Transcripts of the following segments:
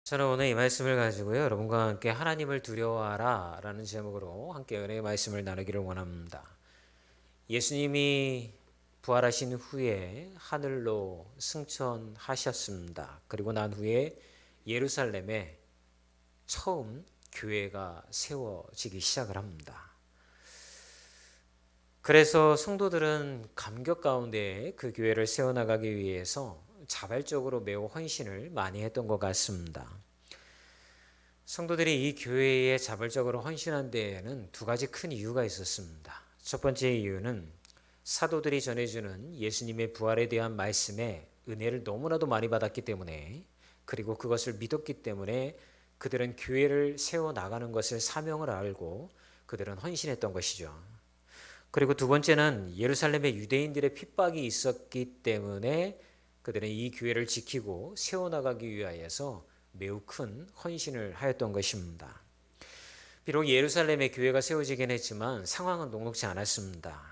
저는 오늘 이 말씀을 가지고요, 여러분과 함께 하나님을 두려워하라 라는 제목으로 함께 은혜의 말씀을 나누기를 원합니다. 예수님이 부활하신 후에 하늘로 승천하셨습니다. 그리고 난 후에 예루살렘에 처음 교회가 세워지기 시작을 합니다. 그래서 성도들은 감격 가운데 그 교회를 세워나가기 위해서 자발적으로 매우 헌신을 많이 했던 것 같습니다. 성도들이 이 교회에 자발적으로 헌신한 데에는 두 가지 큰 이유가 있었습니다. 첫 번째 이유는 사도들이 전해주는 예수님의 부활에 대한 말씀에 은혜를 너무나도 많이 받았기 때문에, 그리고 그것을 믿었기 때문에 그들은 교회를 세워나가는 것을 사명을 알고 그들은 헌신했던 것이죠. 그리고 두 번째는 예루살렘에 유대인들의 핍박이 있었기 때문에 그들은 이 교회를 지키고 세워나가기 위하여서 매우 큰 헌신을 하였던 것입니다. 비록 예루살렘에 교회가 세워지긴 했지만 상황은 녹록지 않았습니다.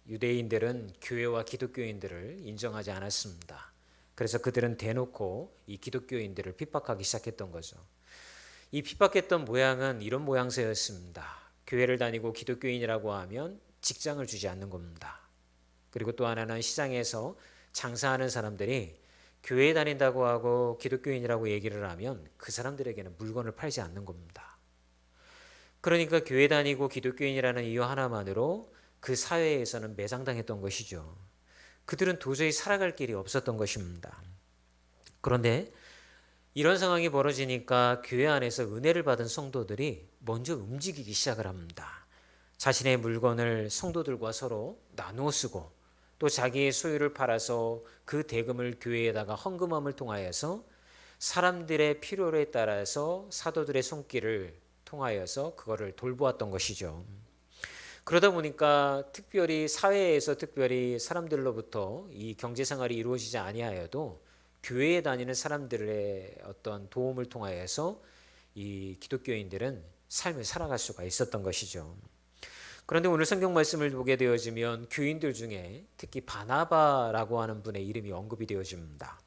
유대인들은 교회와 기독교인들을 인정하지 않았습니다. 그래서 그들은 대놓고 이 기독교인들을 핍박하기 시작했던 거죠. 이 핍박했던 모양은 이런 모양새였습니다. 교회를 다니고 기독교인이라고 하면 직장을 주지 않는 겁니다. 그리고 또 하나는 시장에서 장사하는 사람들이 교회에 다닌다고 하고 기독교인이라고 얘기를 하면 그 사람들에게는 물건을 팔지 않는 겁니다. 그러니까 교회 다니고 기독교인이라는 이유 하나만으로 그 사회에서는 매장당했던 것이죠. 그들은 도저히 살아갈 길이 없었던 것입니다. 그런데 이런 상황이 벌어지니까 교회 안에서 은혜를 받은 성도들이 먼저 움직이기 시작을 합니다. 자신의 물건을 성도들과 서로 나누어 쓰고, 또 자기의 소유를 팔아서 그 대금을 교회에다가 헌금함을 통하여서 사람들의 필요에 따라서 사도들의 손길을 통하여서 그거를 돌보았던 것이죠. 그러다 보니까 특별히 사회에서 특별히 사람들로부터 이 경제생활이 이루어지지 아니하여도 교회에 다니는 사람들의 어떤 도움을 통하여서 이 기독교인들은 삶을 살아갈 수가 있었던 것이죠. 그런데 오늘 성경 말씀을 보게 되어지면 교인들 중에 특히 바나바라고 하는 분의 이름이 언급이 되어집니다.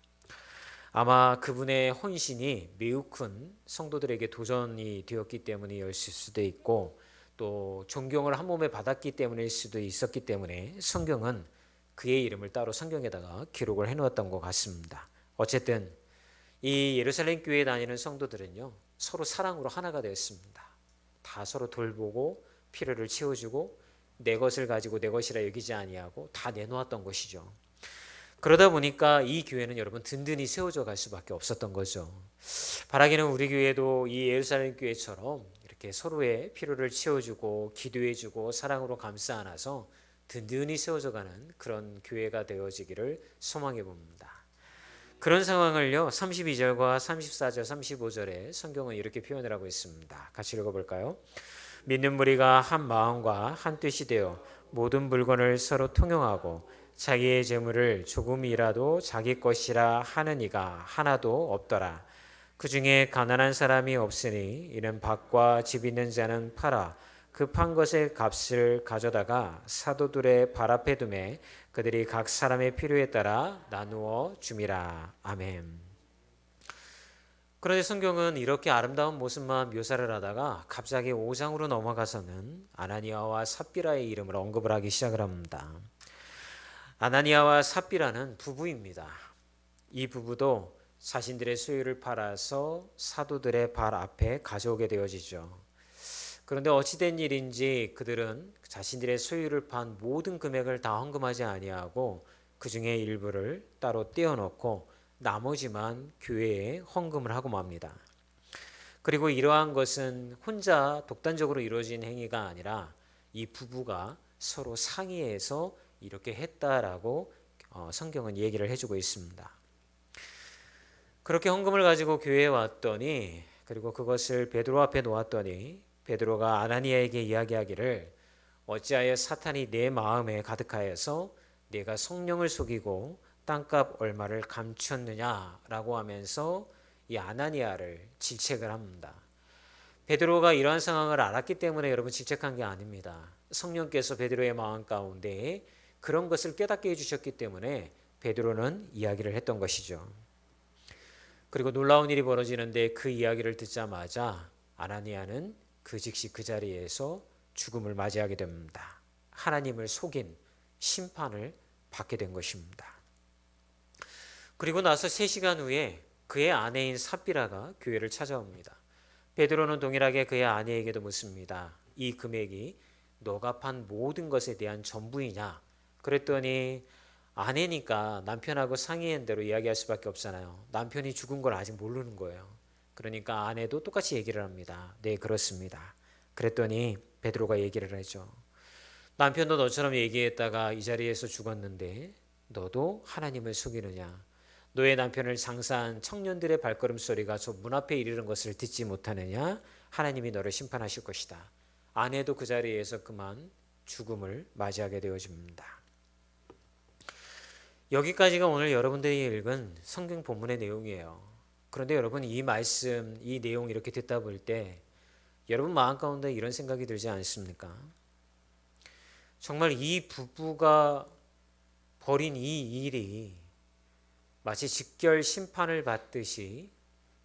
아마 그분의 헌신이 매우 큰 성도들에게 도전이 되었기 때문이었을 수도 있고, 또 존경을 한 몸에 받았기 때문일 수도 있었기 때문에 성경은 그의 이름을 따로 성경에다가 기록을 해놓았던 것 같습니다. 어쨌든 이 예루살렘 교회에 다니는 성도들은요, 서로 사랑으로 하나가 되었습니다. 다 서로 돌보고 필요를 채워주고 내 것을 가지고 내 것이라 여기지 아니하고 다 내놓았던 것이죠. 그러다 보니까 이 교회는 여러분 든든히 세워져 갈 수밖에 없었던 거죠. 바라기는 우리 교회도 이 예루살렘 교회처럼 이렇게 서로의 필요를 채워주고 기도해주고 사랑으로 감싸 안아서 든든히 세워져 가는 그런 교회가 되어지기를 소망해 봅니다. 그런 상황을요, 32절과 34절 35절에 성경은 이렇게 표현을 하고 있습니다. 같이 읽어볼까요? 믿는 무리가 한 마음과 한 뜻이 되어 모든 물건을 서로 통용하고 자기의 재물을 조금이라도 자기 것이라 하는 이가 하나도 없더라. 그 중에 가난한 사람이 없으니 이는 밭과 집 있는 자는 팔아 그 판 것의 값을 가져다가 사도들의 발 앞에 두매 그들이 각 사람의 필요에 따라 나누어 줌이라. 아멘. 그런데 성경은 이렇게 아름다운 모습만 묘사를 하다가 갑자기 5장으로 넘어가서는 아나니아와 삽비라의 이름을 언급을 하기 시작을 합니다. 아나니아와 삽비라는 부부입니다. 이 부부도 자신들의 소유를 팔아서 사도들의 발 앞에 가져오게 되어지죠. 그런데 어찌된 일인지 그들은 자신들의 소유를 판 모든 금액을 다 헌금하지 아니하고 그 중에 일부를 따로 떼어놓고 나머지만 교회에 헌금을 하고 맙니다. 그리고 이러한 것은 혼자 독단적으로 이루어진 행위가 아니라 이 부부가 서로 상의해서 이렇게 했다라고 성경은 얘기를 해주고 있습니다. 그렇게 헌금을 가지고 교회에 왔더니, 그리고 그것을 베드로 앞에 놓았더니 베드로가 아나니아에게 이야기하기를 어찌하여 사탄이 내 마음에 가득하여서 내가 성령을 속이고 땅값 얼마를 감추었느냐라고 하면서 이 아나니아를 질책을 합니다. 베드로가 이러한 상황을 알았기 때문에 여러분 질책한 게 아닙니다. 성령께서 베드로의 마음 가운데 그런 것을 깨닫게 해주셨기 때문에 베드로는 이야기를 했던 것이죠. 그리고 놀라운 일이 벌어지는데 그 이야기를 듣자마자 아나니아는 그 즉시 그 자리에서 죽음을 맞이하게 됩니다. 하나님을 속인 심판을 받게 된 것입니다. 그리고 나서 3시간 후에 그의 아내인 삽비라가 교회를 찾아옵니다. 베드로는 동일하게 그의 아내에게도 묻습니다. 이 금액이 너가 판 모든 것에 대한 전부이냐? 그랬더니 아내니까 남편하고 상의한 대로 이야기할 수밖에 없잖아요. 남편이 죽은 걸 아직 모르는 거예요. 그러니까 아내도 똑같이 얘기를 합니다. 네, 그렇습니다. 그랬더니 베드로가 얘기를 하죠. 남편도 너처럼 얘기했다가 이 자리에서 죽었는데 너도 하나님을 속이느냐? 너의 남편을 장사한 청년들의 발걸음 소리가 저 문 앞에 이르는 것을 듣지 못하느냐? 하나님이 너를 심판하실 것이다. 아내도 그 자리에서 그만 죽음을 맞이하게 되어집니다. 여기까지가 오늘 여러분들이 읽은 성경 본문의 내용이에요. 그런데 여러분 이 말씀, 이 내용 이렇게 듣다 볼 때 여러분 마음 가운데 이런 생각이 들지 않습니까? 정말 이 부부가 벌인 이 일이 마치 직결 심판을 받듯이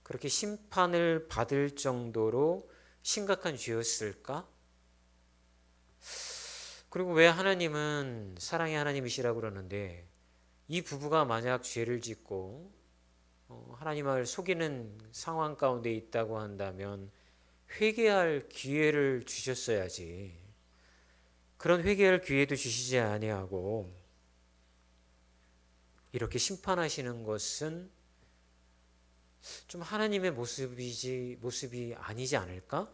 그렇게 심판을 받을 정도로 심각한 죄였을까? 그리고 왜 하나님은 사랑의 하나님이시라고 그러는데 이 부부가 만약 죄를 짓고 하나님을 속이는 상황 가운데 있다고 한다면 회개할 기회를 주셨어야지. 그런 회개할 기회도 주시지 아니하고 이렇게 심판하시는 것은 좀 하나님의 모습이 아니지 않을까?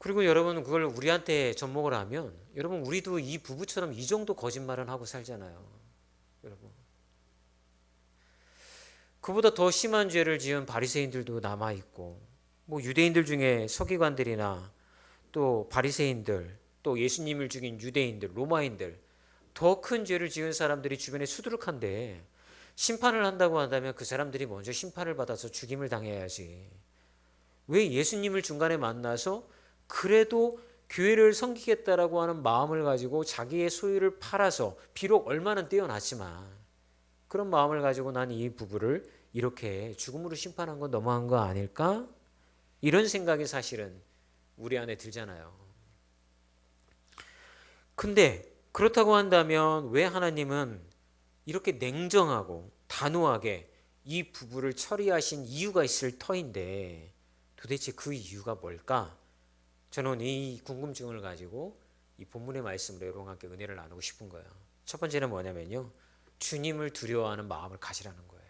그리고 여러분 그걸 우리한테 접목을 하면 여러분 우리도 이 부부처럼 이 정도 거짓말은 하고 살잖아요. 여러분 그보다 더 심한 죄를 지은 바리새인들도 남아 있고 뭐 유대인들 중에 서기관들이나 또 바리새인들 또 예수님을 죽인 유대인들 로마인들 더 큰 죄를 지은 사람들이 주변에 수두룩한데 심판을 한다고 한다면 그 사람들이 먼저 심판을 받아서 죽임을 당해야지. 왜 예수님을 중간에 만나서 그래도 교회를 섬기겠다라고 하는 마음을 가지고 자기의 소유를 팔아서 비록 얼마는 떼어놨지만 그런 마음을 가지고 난 이 부부를 이렇게 죽음으로 심판한 건 너무한 거 아닐까? 이런 생각이 사실은 우리 안에 들잖아요. 근데 그렇다고 한다면 왜 하나님은 이렇게 냉정하고 단호하게 이 부부를 처리하신 이유가 있을 터인데 도대체 그 이유가 뭘까? 저는 이 궁금증을 가지고 이 본문의 말씀으로 여러분과 함께 은혜를 나누고 싶은 거예요. 첫 번째는 뭐냐면요. 주님을 두려워하는 마음을 가지라는 거예요.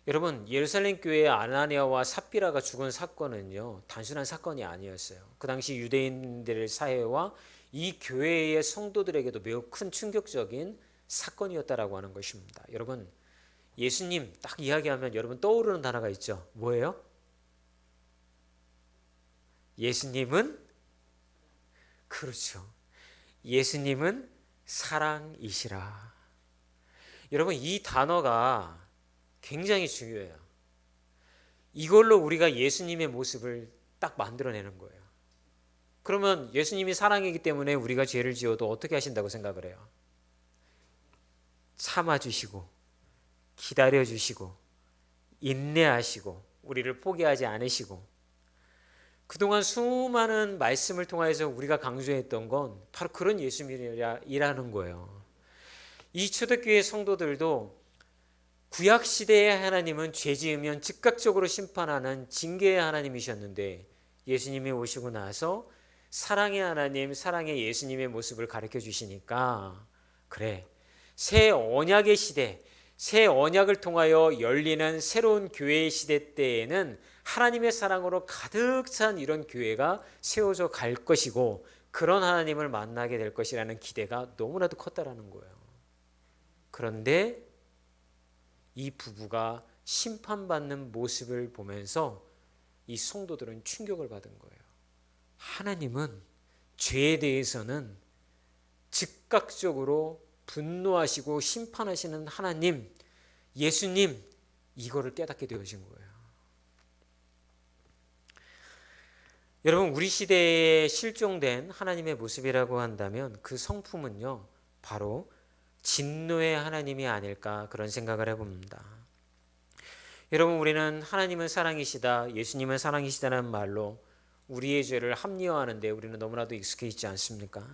여러분 예루살렘 교회의 아나니아와 삽비라가 죽은 사건은요. 단순한 사건이 아니었어요. 그 당시 유대인들의 사회와 이 교회의 성도들에게도 매우 큰 충격적인 사건이었다라고 하는 것입니다. 여러분 예수님 딱 이야기하면 여러분 떠오르는 단어가 있죠. 뭐예요? 예수님은 그렇죠. 예수님은 사랑이시라. 여러분 이 단어가 굉장히 중요해요. 이걸로 우리가 예수님의 모습을 딱 만들어내는 거예요. 그러면 예수님이 사랑이기 때문에 우리가 죄를 지어도 어떻게 하신다고 생각을 해요? 참아주시고 기다려주시고 인내하시고 우리를 포기하지 않으시고 그동안 수많은 말씀을 통해서 우리가 강조했던 건 바로 그런 예수님이라는 거예요. 이 초대교회 성도들도 구약시대의 하나님은 죄 지으면 즉각적으로 심판하는 징계의 하나님이셨는데 예수님이 오시고 나서 사랑의 하나님, 사랑의 예수님의 모습을 가르쳐 주시니까 그래, 새 언약의 시대, 새 언약을 통하여 열리는 새로운 교회의 시대 때에는 하나님의 사랑으로 가득 찬 이런 교회가 세워져 갈 것이고 그런 하나님을 만나게 될 것이라는 기대가 너무나도 컸다라는 거예요. 그런데 이 부부가 심판받는 모습을 보면서 이 성도들은 충격을 받은 거예요. 하나님은 죄에 대해서는 즉각적으로 분노하시고 심판하시는 하나님, 예수님, 이거를 깨닫게 되어진 거예요. 여러분 우리 시대에 실종된 하나님의 모습이라고 한다면 그 성품은요 바로 진노의 하나님이 아닐까 그런 생각을 해봅니다. 여러분, 우리는 하나님은 사랑이시다, 예수님은 사랑이시다는 말로 우리의 죄를 합리화하는데 우리는 너무나도 익숙해 있지 않습니까?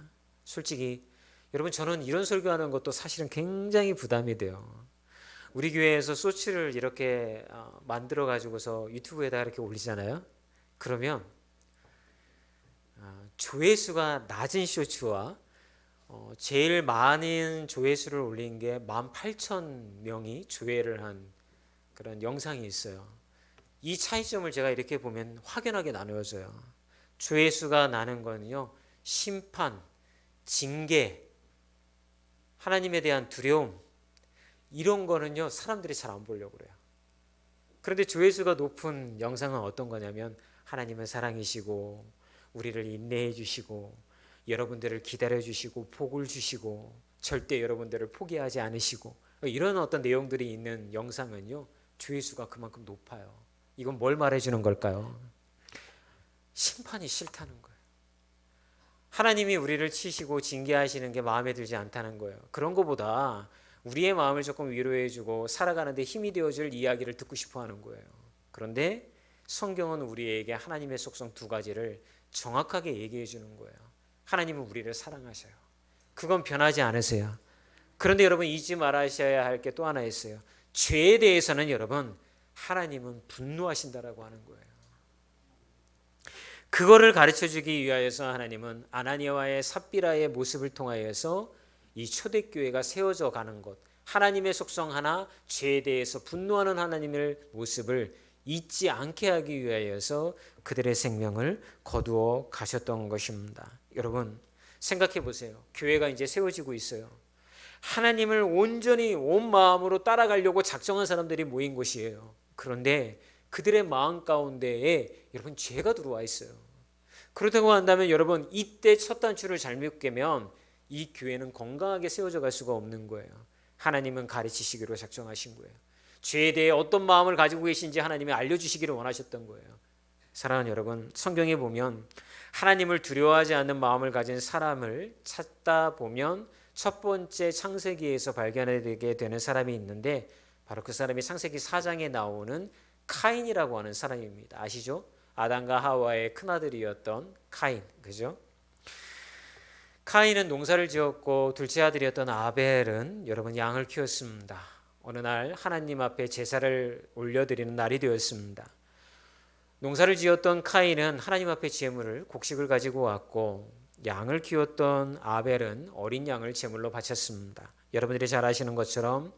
솔직히 여러분, 저는 이런 설교하는 것도 사실은 굉장히 부담이 돼요. 우리 교회에서 쇼츠를 이렇게 만들어 가지고서 유튜브에다 이렇게 올리잖아요. 그러면 조회수가 낮은 쇼츠와 제일 많은 조회수를 올린 게 18,000명이 조회를 한 그런 영상이 있어요. 이 차이점을 제가 이렇게 보면 확연하게 나누어져요. 조회수가 나는 거는요, 심판, 징계, 하나님에 대한 두려움, 이런 거는요 사람들이 잘 안 보려고 그래요. 그런데 조회수가 높은 영상은 어떤 거냐면, 하나님은 사랑이시고 우리를 인내해 주시고 여러분들을 기다려 주시고 복을 주시고 절대 여러분들을 포기하지 않으시고, 이런 어떤 내용들이 있는 영상은요 조회수가 그만큼 높아요. 이건 뭘 말해주는 걸까요? 심판이 싫다는 거예요. 하나님이 우리를 치시고 징계하시는 게 마음에 들지 않다는 거예요. 그런 것보다 우리의 마음을 조금 위로해주고 살아가는데 힘이 되어줄 이야기를 듣고 싶어 하는 거예요. 그런데 성경은 우리에게 하나님의 속성 두 가지를 정확하게 얘기해 주는 거예요. 하나님은 우리를 사랑하셔요. 그건 변하지 않으세요. 그런데 여러분, 잊지 말아셔야 할 게 또 하나 있어요. 죄에 대해서는 여러분, 하나님은 분노하신다라고 하는 거예요. 그거를 가르쳐 주기 위하여서 하나님은 아나니아와의 삽비라의 모습을 통하여서 이 초대교회가 세워져 가는 것, 하나님의 속성 하나, 죄에 대해서 분노하는 하나님의 모습을 잊지 않게 하기 위하여서 그들의 생명을 거두어 가셨던 것입니다. 여러분, 생각해 보세요. 교회가 이제 세워지고 있어요. 하나님을 온전히 온 마음으로 따라가려고 작정한 사람들이 모인 곳이에요. 그런데 그들의 마음 가운데에 여러분 죄가 들어와 있어요. 그렇다고 한다면 여러분, 이때 첫 단추를 잘못 깨면 이 교회는 건강하게 세워져 갈 수가 없는 거예요. 하나님은 가르치시기로 작정하신 거예요. 죄에 대해 어떤 마음을 가지고 계신지 하나님이 알려주시기를 원하셨던 거예요. 사랑하는 여러분, 성경에 보면 하나님을 두려워하지 않는 마음을 가진 사람을 찾다 보면 첫 번째 창세기에서 발견하게 되는 사람이 있는데, 바로 그 사람이 창세기 4장에 나오는 카인이라고 하는 사람입니다. 아시죠? 아담과 하와의 큰아들이었던 카인, 그죠? 카인은 농사를 지었고 둘째 아들이었던 아벨은 여러분 양을 키웠습니다. 어느 날 하나님 앞에 제사를 올려드리는 날이 되었습니다. 농사를 지었던 카인은 하나님 앞에 제물을, 곡식을 가지고 왔고, 양을 키웠던 아벨은 어린 양을 제물로 바쳤습니다. 여러분들이 잘 아시는 것처럼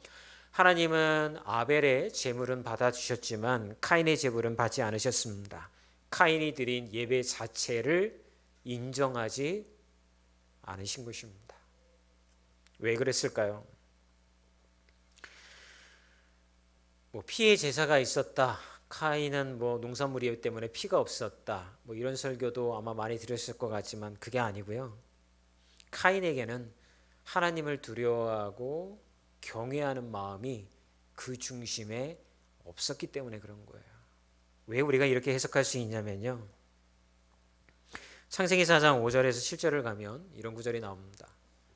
하나님은 아벨의 제물은 받아주셨지만 카인의 제물은 받지 않으셨습니다. 카인이 드린 예배 자체를 인정하지 않으신 것입니다. 왜 그랬을까요? 피의 제사가 있었다, 카인은 농산물이기 때문에 피가 없었다, 이런 설교도 아마 많이 들으셨을 것 같지만 그게 아니고요. 카인에게는 하나님을 두려워하고 경외하는 마음이 그 중심에 없었기 때문에 그런 거예요. 왜 우리가 이렇게 해석할 수 있냐면요, 창세기 4장 5절에서 7절을 가면 이런 구절이 나옵니다.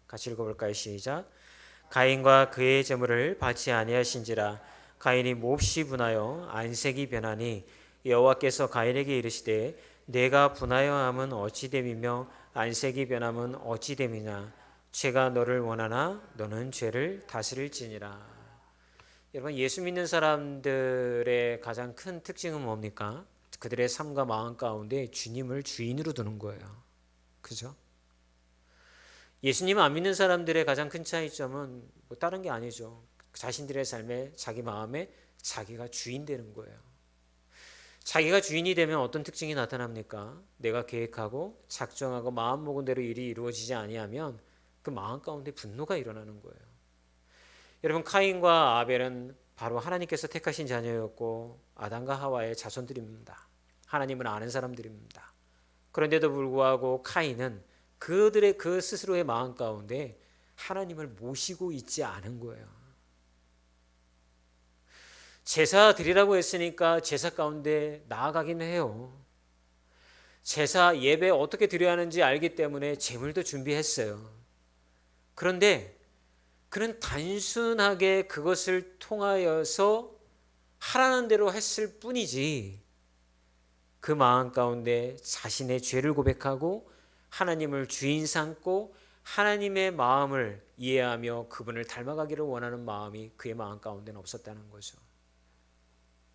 같이 읽어볼까요? 시작. 가인과 그의 제물을 받지 아니하신지라 가인이 몹시 분하여 안색이 변하니 여호와께서 가인에게 이르시되 내가 분하여함은 어찌 됨이며 안색이 변함은 어찌 됨이냐. 죄가 너를 원하나 너는 죄를 다스릴지니라. 여러분, 예수 믿는 사람들의 가장 큰 특징은 뭡니까? 그들의 삶과 마음 가운데 주님을 주인으로 두는 거예요. 그죠? 예수님 안 믿는 사람들의 가장 큰 차이점은 다른 게 아니죠. 자신들의 삶에, 자기 마음에 자기가 주인 되는 거예요. 자기가 주인이 되면 어떤 특징이 나타납니까? 내가 계획하고 작정하고 마음 먹은 대로 일이 이루어지지 아니하면 그 마음 가운데 분노가 일어나는 거예요. 여러분, 카인과 아벨은 바로 하나님께서 택하신 자녀였고 아담과 하와의 자손들입니다. 하나님을 아는 사람들입니다. 그런데도 불구하고 카인은 그들의 그 스스로의 마음 가운데 하나님을 모시고 있지 않은 거예요. 제사 드리라고 했으니까 제사 가운데 나아가긴 해요. 제사 예배 어떻게 드려야 하는지 알기 때문에 제물도 준비했어요. 그런데 그는 단순하게 그것을 통하여서 하라는 대로 했을 뿐이지 그 마음 가운데 자신의 죄를 고백하고 하나님을 주인 삼고 하나님의 마음을 이해하며 그분을 닮아가기를 원하는 마음이 그의 마음 가운데는 없었다는 거죠.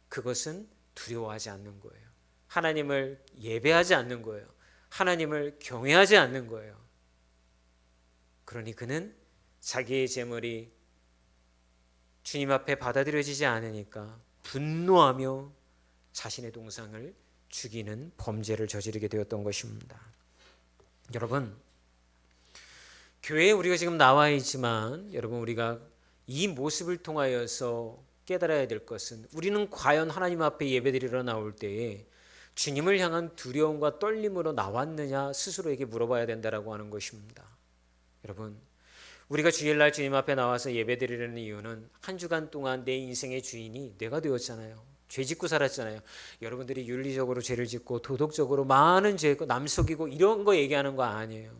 그것은 두려워하지 않는 거예요. 하나님을 예배하지 않는 거예요. 하나님을 경외하지 않는 거예요. 그러니 그는 자기의 재물이 주님 앞에 받아들여지지 않으니까 분노하며 자신의 동상을 죽이는 범죄를 저지르게 되었던 것입니다. 여러분, 교회에 우리가 지금 나와 있지만 여러분, 우리가 이 모습을 통하여서 깨달아야 될 것은 우리는 과연 하나님 앞에 예배드리러 나올 때에 주님을 향한 두려움과 떨림으로 나왔느냐 스스로에게 물어봐야 된다라고 하는 것입니다. 여러분, 우리가 주일날 주님 앞에 나와서 예배드리려는 이유는 한 주간 동안 내 인생의 주인이 내가 되었잖아요. 죄 짓고 살았잖아요. 여러분들이 윤리적으로 죄를 짓고 도덕적으로 많은 죄, 남 속이고 이런 거 얘기하는 거 아니에요.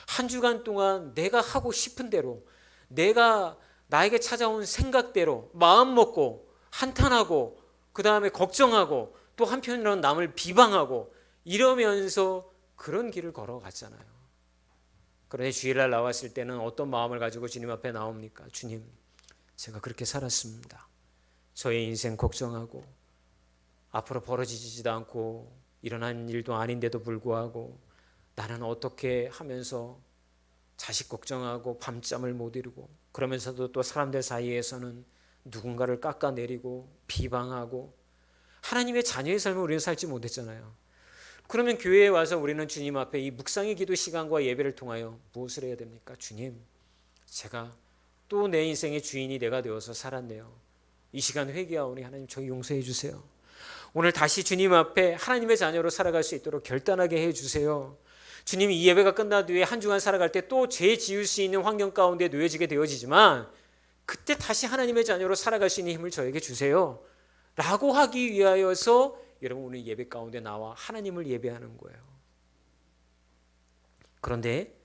한 주간 동안 내가 하고 싶은 대로, 내가 나에게 찾아온 생각대로 마음 먹고 한탄하고 그 다음에 걱정하고 또 한편으로는 남을 비방하고 이러면서 그런 길을 걸어갔잖아요. 그런데 주일날 나왔을 때는 어떤 마음을 가지고 주님 앞에 나옵니까? 주님, 제가 그렇게 살았습니다. 저의 인생 걱정하고 앞으로 벌어지지도 않고 일어난 일도 아닌데도 불구하고 나는 어떻게 하면서 자식 걱정하고 밤잠을 못 이루고 그러면서도 또 사람들 사이에서는 누군가를 깎아내리고 비방하고 하나님의 자녀의 삶을 우리는 살지 못했잖아요. 그러면 교회에 와서 우리는 주님 앞에 이 묵상의 기도 시간과 예배를 통하여 무엇을 해야 됩니까? 주님, 제가 또 내 인생의 주인이 내가 되어서 살았네요. 이 시간 회개하오니 하나님 저희 용서해 주세요. 오늘 다시 주님 앞에 하나님의 자녀로 살아갈 수 있도록 결단하게 해 주세요. 주님이 이 예배가 끝난 뒤에 한 주간 살아갈 때 또 죄 지을 수 있는 환경 가운데 놓여지게 되어지지만 그때 다시 하나님의 자녀로 살아갈 수 있는 힘을 저에게 주세요 라고 하기 위하여서 여러분 오늘 예배 가운데 나와 하나님을 예배하는 거예요. 그런데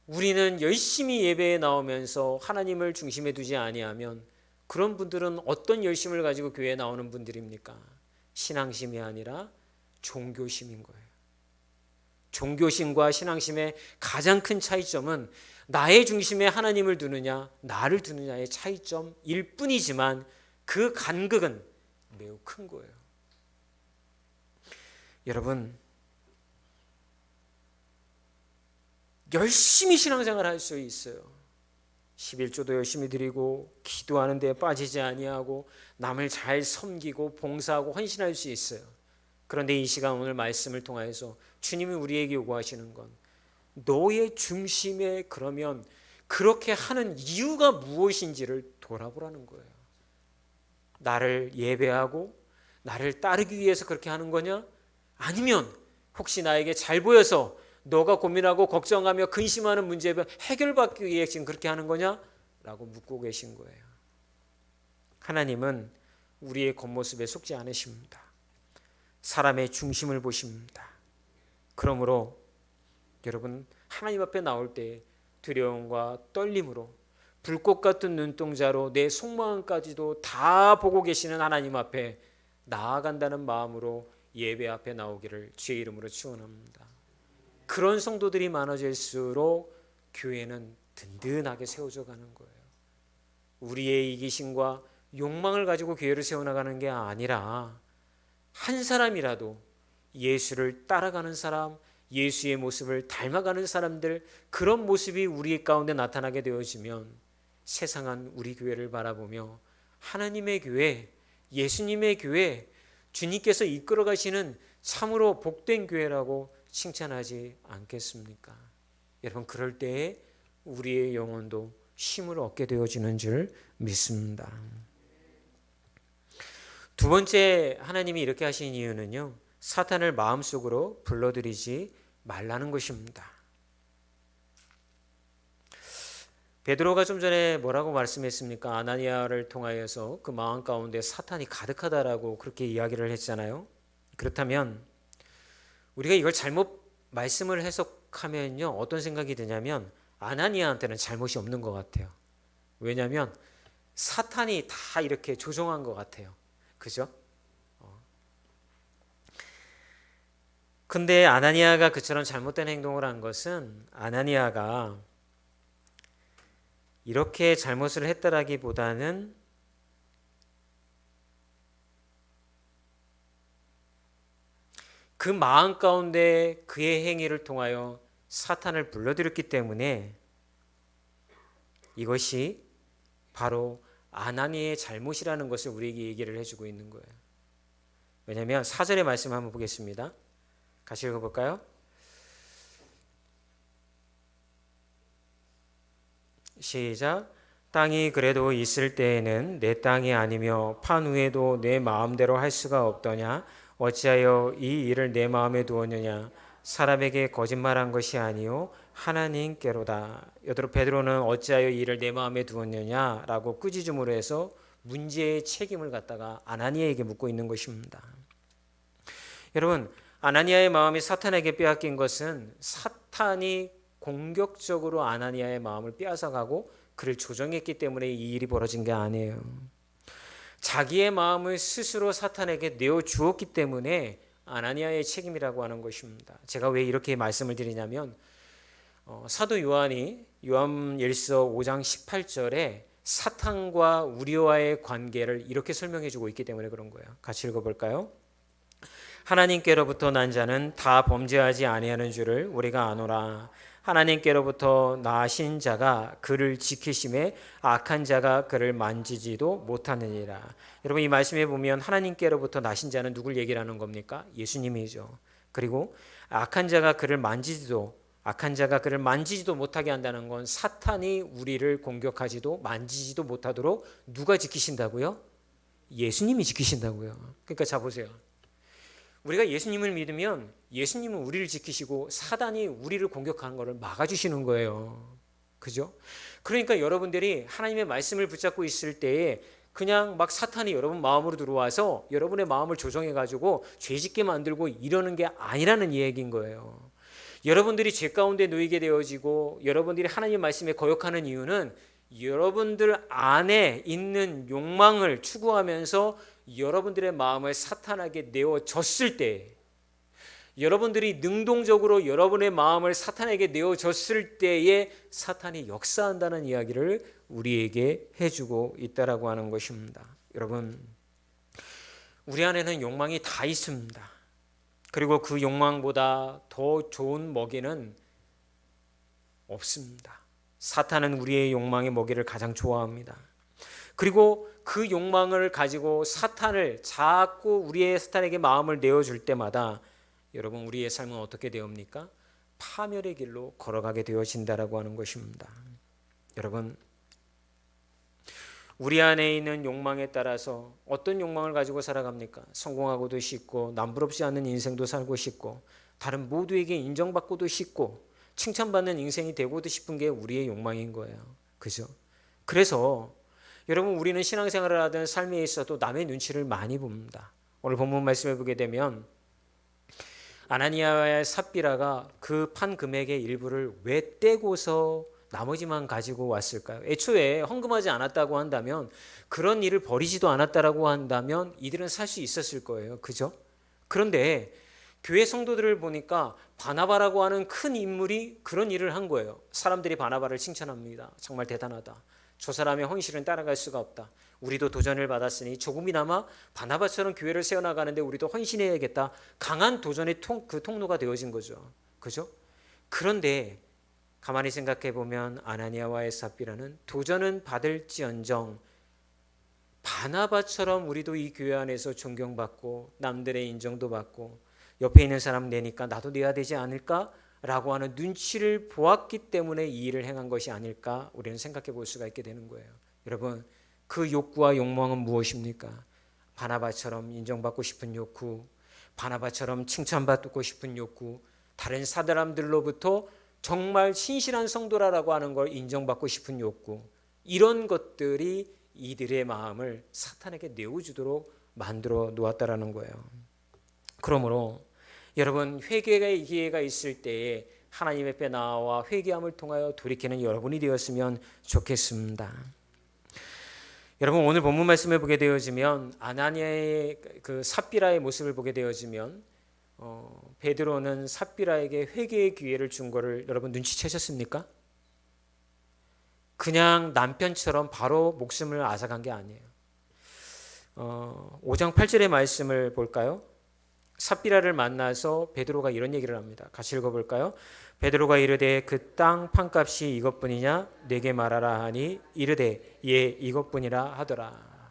우리는 열심히 예배에 나오면서 하나님을 중심에 두지 아니하면 그런 분들은 어떤 열심을 가지고 교회에 나오는 분들입니까? 신앙심이 아니라 종교심인 거예요. 종교심과 신앙심의 가장 큰 차이점은 나의 중심에 하나님을 두느냐 나를 두느냐의 차이점일 뿐이지만 그 간극은 매우 큰 거예요. 여러분, 열심히 신앙생활 할 수 있어요. 11조도 열심히 드리고 기도하는 데 빠지지 아니하고 남을 잘 섬기고 봉사하고 헌신할 수 있어요. 그런데 이 시간 오늘 말씀을 통해서 주님이 우리에게 요구하시는 건 너의 중심에 그러면 그렇게 하는 이유가 무엇인지를 돌아보라는 거예요. 나를 예배하고 나를 따르기 위해서 그렇게 하는 거냐? 아니면 혹시 나에게 잘 보여서 너가 고민하고 걱정하며 근심하는 문제에 해결받기 위해 지금 그렇게 하는 거냐? 라고 묻고 계신 거예요. 하나님은 우리의 겉모습에 속지 않으십니다. 사람의 중심을 보십니다. 그러므로 여러분 하나님 앞에 나올 때 두려움과 떨림으로 불꽃 같은 눈동자로 내 속마음까지도 다 보고 계시는 하나님 앞에 나아간다는 마음으로 예배 앞에 나오기를 주의 이름으로 축원합니다. 그런 성도들이 많아질수록 교회는 든든하게 세워져 가는 거예요. 우리의 이기심과 욕망을 가지고 교회를 세워나가는 게 아니라 한 사람이라도 예수를 따라가는 사람, 예수의 모습을 닮아가는 사람들, 그런 모습이 우리 가운데 나타나게 되어지면 세상은 우리 교회를 바라보며 하나님의 교회, 예수님의 교회, 주님께서 이끌어 가시는 참으로 복된 교회라고 칭찬하지 않겠습니까? 여러분, 그럴 때에 우리의 영혼도 힘을 얻게 되어지는 줄 믿습니다. 두 번째, 하나님이 이렇게 하신 이유는요, 사탄을 마음속으로 불러들이지 말라는 것입니다. 베드로가 좀 전에 뭐라고 말씀했습니까? 아나니아를 통하여서 그 마음 가운데 사탄이 가득하다라고 그렇게 이야기를 했잖아요. 그렇다면 우리가 이걸 잘못 말씀을 해석하면요, 어떤 생각이 드냐면 아나니아한테는 잘못이 없는 것 같아요. 왜냐하면 사탄이 다 이렇게 조종한 것 같아요. 그죠? 근데 아나니아가 그처럼 잘못된 행동을 한 것은 아나니아가 이렇게 잘못을 했다라기보다는 그 마음 가운데 그의 행위를 통하여 사탄을 불러들였기 때문에 이것이 바로 아나니아의 잘못이라는 것을 우리에게 얘기를 해주고 있는 거예요. 왜냐하면 4절의 말씀 한번 보겠습니다. 같이 읽어볼까요? 시작. 땅이 그래도 있을 때에는 내 땅이 아니며 판 후에도 내 마음대로 할 수가 없더냐? 어찌하여 이 일을 내 마음에 두었느냐? 사람에게 거짓말한 것이 아니요 하나님께로다. 여드로 베드로는 어찌하여 이 일을 내 마음에 두었느냐라고 꾸짖음으로 해서 문제의 책임을 갖다가 아나니아에게 묻고 있는 것입니다. 여러분, 아나니아의 마음이 사탄에게 빼앗긴 것은 사탄이 공격적으로 아나니아의 마음을 빼앗아가고 그를 조정했기 때문에 이 일이 벌어진 게 아니에요. 자기의 마음을 스스로 사탄에게 내어주었기 때문에 아나니아의 책임이라고 하는 것입니다. 제가 왜 이렇게 말씀을 드리냐면 사도 요한이 요한일서 5장 18절에 사탄과 우리와의 관계를 이렇게 설명해 주고 있기 때문에 그런 거예요. 같이 읽어볼까요? 하나님께로부터 난 자는 다 범죄하지 아니하는 줄을 우리가 아노라. 하나님께로부터 나신 자가 그를 지키심에 악한 자가 그를 만지지도 못하느니라. 여러분, 이 말씀에 보면 하나님께로부터 나신 자는 누굴 얘기를 하는 겁니까? 예수님이죠. 그리고 악한 자가 그를 만지지도 못하게 한다는 건 사탄이 우리를 공격하지도 만지지도 못하도록 누가 지키신다고요? 예수님이 지키신다고요. 그러니까 자 보세요. 우리가 예수님을 믿으면 예수님은 우리를 지키시고 사단이 우리를 공격하는 것을 막아주시는 거예요. 그죠? 그러니까 여러분들이 하나님의 말씀을 붙잡고 있을 때에 그냥 막 사탄이 여러분 마음으로 들어와서 여러분의 마음을 조정해가지고 죄짓게 만들고 이러는 게 아니라는 얘기인 거예요. 여러분들이 죄 가운데 놓이게 되어지고 여러분들이 하나님의 말씀에 거역하는 이유는 여러분들 안에 있는 욕망을 추구하면서 여러분들의 마음을 사탄에게 내어줬을 때, 여러분들이 능동적으로 여러분의 마음을 사탄에게 내어줬을 때에 사탄이 역사한다는 이야기를 우리에게 해주고 있다라고 하는 것입니다. 여러분, 우리 안에는 욕망이 다 있습니다. 그리고 그 욕망보다 더 좋은 먹이는 없습니다. 사탄은 우리의 욕망의 먹이를 가장 좋아합니다. 그리고 그 욕망을 가지고 사탄을 자꾸 우리의 사탄에게 마음을 내어줄 때마다 여러분, 우리의 삶은 어떻게 되옵니까? 파멸의 길로 걸어가게 되어진다라고 하는 것입니다. 여러분, 우리 안에 있는 욕망에 따라서 어떤 욕망을 가지고 살아갑니까? 성공하고도 싶고 남부럽지 않은 인생도 살고 싶고 다른 모두에게 인정받고도 싶고 칭찬받는 인생이 되고도 싶은 게 우리의 욕망인 거예요. 그죠? 그래서 여러분, 우리는 신앙생활을 하든 삶에 있어도 남의 눈치를 많이 봅니다. 오늘 본문 말씀을 보게 되면 아나니아와 삽비라가 그 판 금액의 일부를 왜 떼고서 나머지만 가지고 왔을까요? 애초에 헌금하지 않았다고 한다면, 그런 일을 벌이지도 않았다라고 한다면 이들은 살 수 있었을 거예요. 그죠? 그런데 교회 성도들을 보니까 바나바라고 하는 큰 인물이 그런 일을 한 거예요. 사람들이 바나바를 칭찬합니다. 정말 대단하다. 저 사람의 헌신은 따라갈 수가 없다. 우리도 도전을 받았으니 조금이나마 바나바처럼 교회를 세워나가는데 우리도 헌신해야겠다. 강한 도전의 그 통로가 되어진 거죠. 그죠? 그런데 가만히 생각해 보면 아나니아와 삽비라는 도전은 받을지언정 바나바처럼 우리도 이 교회 안에서 존경받고 남들의 인정도 받고 옆에 있는 사람 내니까 나도 내야 되지 않을까? 라고 하는 눈치를 보았기 때문에 이 일을 행한 것이 아닐까 우리는 생각해 볼 수가 있게 되는 거예요. 여러분, 그 욕구와 욕망은 무엇입니까? 바나바처럼 인정받고 싶은 욕구, 바나바처럼 칭찬받고 싶은 욕구, 다른 사람들로부터 정말 신실한 성도라고 하는 걸 인정받고 싶은 욕구, 이런 것들이 이들의 마음을 사탄에게 내어주도록 만들어 놓았다라는 거예요. 그러므로 여러분, 회개의 기회가 있을 때에 하나님 앞에 나와 회개함을 통하여 돌이키는 여러분이 되었으면 좋겠습니다. 여러분, 오늘 본문 말씀을 보게 되어지면 아나니아의 그 삽비라의 모습을 보게 되어지면 베드로는 삽비라에게 회개의 기회를 준 거를 여러분 눈치채셨습니까? 그냥 남편처럼 바로 목숨을 앗아간 게 아니에요. 5장 8절의 말씀을 볼까요? 삽비라를 만나서 베드로가 이런 얘기를 합니다. 같이 읽어볼까요? 베드로가 이르되 그 땅 판값이 이것뿐이냐 내게 말하라 하니 이르되 예 이것뿐이라 하더라.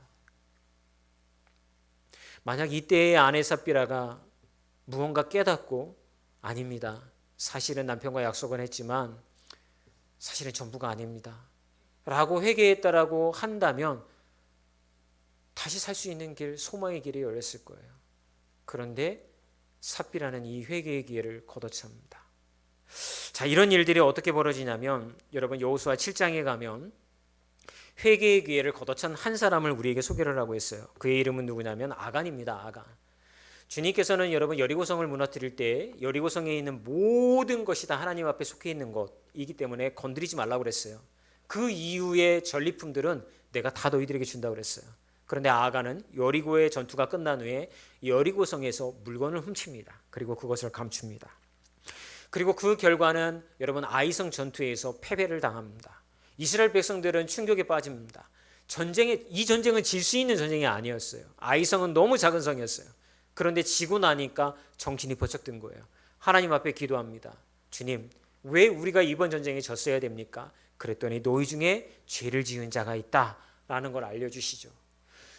만약 이때의 아내 삽비라가 무언가 깨닫고 아닙니다. 사실은 남편과 약속은 했지만 사실은 전부가 아닙니다. 라고 회개했다라고 한다면 다시 살 수 있는 길, 소망의 길이 열렸을 거예요. 그런데 삽비라는 이 회개의 기회를 걷어찹니다. 자, 이런 일들이 어떻게 벌어지냐면 여러분 여호수아 7장에 가면 회개의 기회를 걷어찬 한 사람을 우리에게 소개를 하고 있어요. 그의 이름은 누구냐면 아간입니다. 아간. 주님께서는 여러분 여리고성을 무너뜨릴 때 여리고성에 있는 모든 것이 다 하나님 앞에 속해 있는 것이기 때문에 건드리지 말라고 그랬어요. 그 이후의 전리품들은 내가 다 너희들에게 준다고 그랬어요. 그런데 아간은 여리고의 전투가 끝난 후에 여리고성에서 물건을 훔칩니다. 그리고 그것을 감춥니다. 그리고 그 결과는 여러분 아이성 전투에서 패배를 당합니다. 이스라엘 백성들은 충격에 빠집니다. 이 전쟁은 질 수 있는 전쟁이 아니었어요. 아이성은 너무 작은 성이었어요. 그런데 지고 나니까 정신이 번쩍 든 거예요. 하나님 앞에 기도합니다. 주님, 왜 우리가 이번 전쟁에 졌어야 됩니까? 그랬더니 너희 중에 죄를 지은 자가 있다라는 걸 알려주시죠.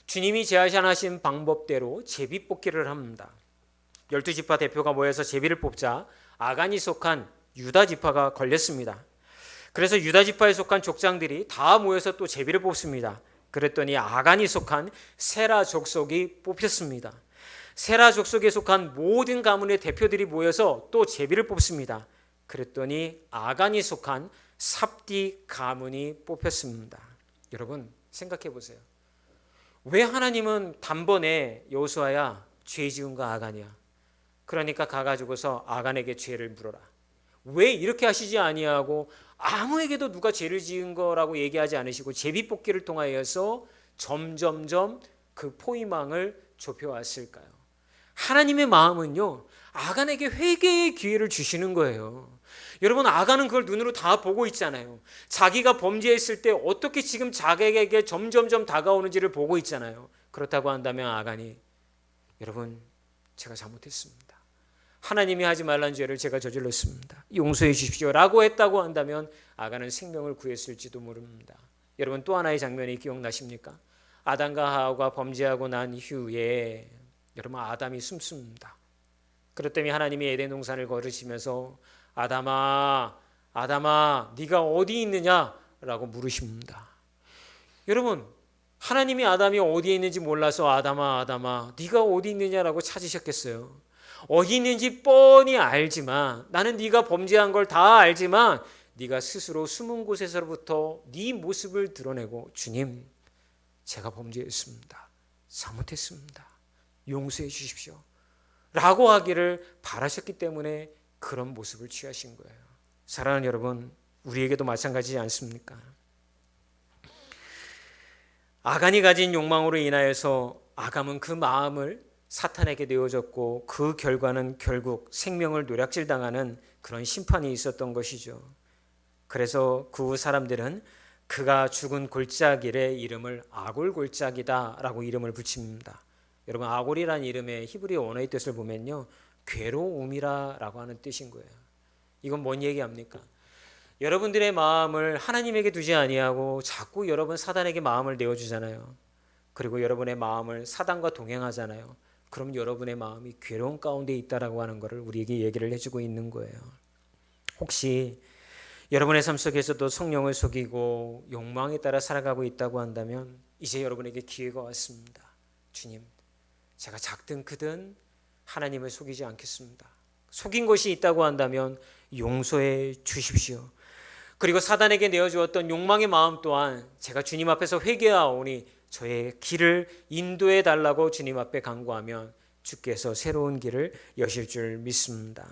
주님이 제안하신 방법대로 제비 뽑기를 합니다. 12지파 대표가 모여서 제비를 뽑자 아간이 속한 유다 지파가 걸렸습니다. 그래서 유다 지파에 속한 족장들이 다 모여서 또 제비를 뽑습니다. 그랬더니 아간이 속한 세라 족속이 뽑혔습니다. 세라 족속에 속한 모든 가문의 대표들이 모여서 또 제비를 뽑습니다. 그랬더니 아간이 속한 삽디 가문이 뽑혔습니다. 여러분 생각해 보세요. 왜 하나님은 단번에 여호수아야 죄 지은 거 아간이야. 그러니까 가가지고서 아간에게 죄를 물어라. 왜 이렇게 하시지 아니하고 아무에게도 누가 죄를 지은 거라고 얘기하지 않으시고 제비뽑기를 통하여서 점점점 그 포위망을 좁혀왔을까요? 하나님의 마음은요, 아간에게 회개의 기회를 주시는 거예요. 여러분, 아간은 그걸 눈으로 다 보고 있잖아요. 자기가 범죄했을 때 어떻게 지금 자기에게 점점점 다가오는지를 보고 있잖아요. 그렇다고 한다면 아간이 여러분, 제가 잘못했습니다. 하나님이 하지 말란 죄를 제가 저질렀습니다. 용서해 주십시오 라고 했다고 한다면 아간은 생명을 구했을지도 모릅니다. 여러분, 또 하나의 장면이 기억나십니까? 아담과 하와가 범죄하고 난 이후에 여러분 아담이 숨습니다. 그랬더니 하나님이 에덴 동산을 걸으시면서 아담아 네가 어디 있느냐라고 물으십니다. 여러분, 하나님이 아담이 어디에 있는지 몰라서 아담아 네가 어디 있느냐라고 찾으셨겠어요? 어디 있는지 뻔히 알지만, 나는 네가 범죄한 걸 다 알지만 네가 스스로 숨은 곳에서부터 네 모습을 드러내고 주님, 제가 범죄했습니다. 잘못했습니다. 용서해 주십시오 라고 하기를 바라셨기 때문에 그런 모습을 취하신 거예요. 사랑하는 여러분, 우리에게도 마찬가지지 않습니까? 아간이 가진 욕망으로 인하여서 아감은 그 마음을 사탄에게 내어줬고 그 결과는 결국 생명을 노략질당하는 그런 심판이 있었던 것이죠. 그래서 그 사람들은 그가 죽은 골짜기의 이름을 아골 골짜기다라고 이름을 붙입니다. 여러분, 아골이라는 이름의 히브리 원어의 뜻을 보면요, 괴로움이라고 하는 뜻인 거예요. 이건 뭔 얘기합니까? 여러분들의 마음을 하나님에게 두지 아니하고 자꾸 여러분 사단에게 마음을 내어주잖아요. 그리고 여러분의 마음을 사단과 동행하잖아요. 그럼 여러분의 마음이 괴로운 가운데 있다라고 하는 것을 우리에게 얘기를 해주고 있는 거예요. 혹시 여러분의 삶 속에서도 성령을 속이고 욕망에 따라 살아가고 있다고 한다면 이제 여러분에게 기회가 왔습니다. 주님, 제가 작든 크든 하나님을 속이지 않겠습니다. 속인 것이 있다고 한다면 용서해 주십시오. 그리고 사단에게 내어주었던 욕망의 마음 또한 제가 주님 앞에서 회개하오니 저의 길을 인도해 달라고 주님 앞에 간구하면 주께서 새로운 길을 여실 줄 믿습니다.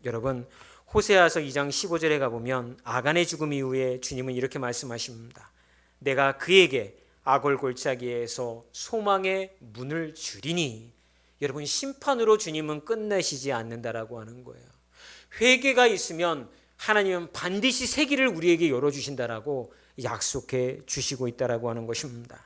여러분, 호세아서 2장 15절에 가보면 아간의 죽음 이후에 주님은 이렇게 말씀하십니다. 내가 그에게 아골 골짜기에서 소망의 문을 주리니. 여러분, 심판으로 주님은 끝내시지 않는다라고 하는 거예요. 회개가 있으면 하나님은 반드시 새 길을 우리에게 열어주신다라고 약속해 주시고 있다라고 하는 것입니다.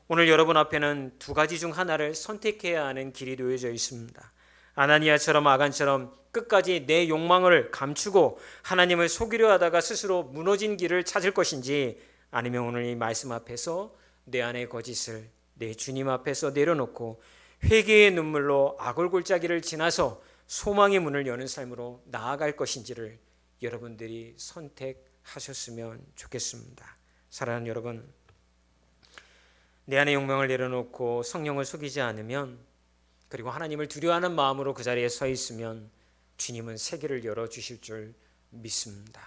오늘 여러분 앞에는 두 가지 중 하나를 선택해야 하는 길이 놓여져 있습니다. 아나니아처럼 아간처럼 끝까지 내 욕망을 감추고 하나님을 속이려 하다가 스스로 무너진 길을 찾을 것인지, 아니면 오늘 이 말씀 앞에서 내 안의 거짓을 내 주님 앞에서 내려놓고 회개의 눈물로 아골골짜기를 지나서 소망의 문을 여는 삶으로 나아갈 것인지를 여러분들이 선택하셨으면 좋겠습니다. 사랑하는 여러분, 내 안의 욕망을 내려놓고 성령을 속이지 않으면, 그리고 하나님을 두려워하는 마음으로 그 자리에 서 있으면 주님은 새 길을 열어주실 줄 믿습니다.